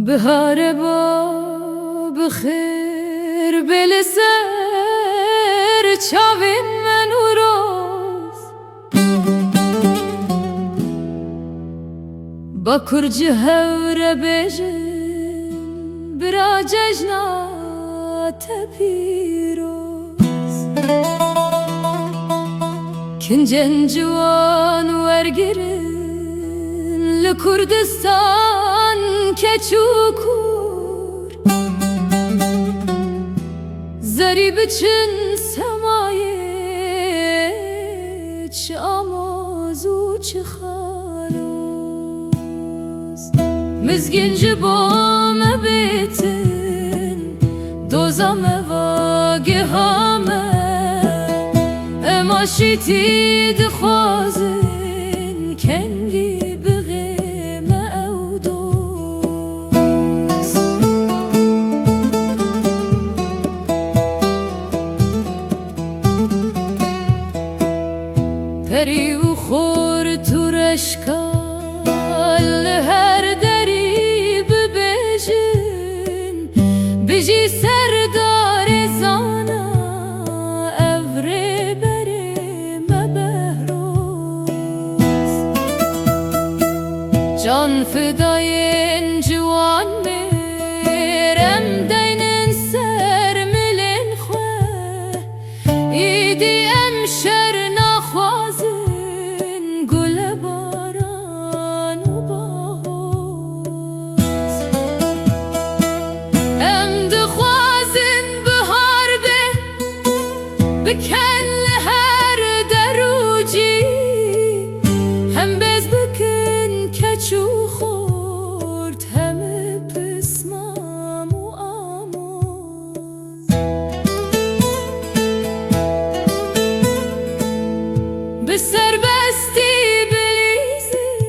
بهار با بخیر بل سر چاوین من و روز با کرج هور بجن برا ججنات پیروز کنجن جوان ورگرن لکردستان keçukur زری بچن سمایه چه آماز و چه خاروز مزگین جبام بیتن دوزم واگه همه اما شیتی دخوازن کنلی پری و خور تو رشکال هر دری ببیجن بجی سردار زانا اوره بره مبهروز جان فداین جوان میرم دینن سر ملن خواه ایدی امشر بکن هر دروجی هم بز بکن کچو خورد همه پسمام و آموز به سر بستی بلیزن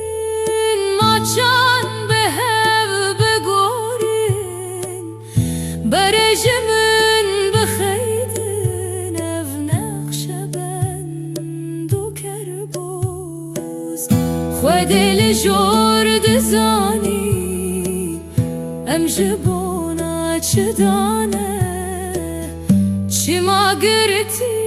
ماچان به هف بگورین برجمن دل جورد زانی ام جبونا چه دانه چی ما گرتی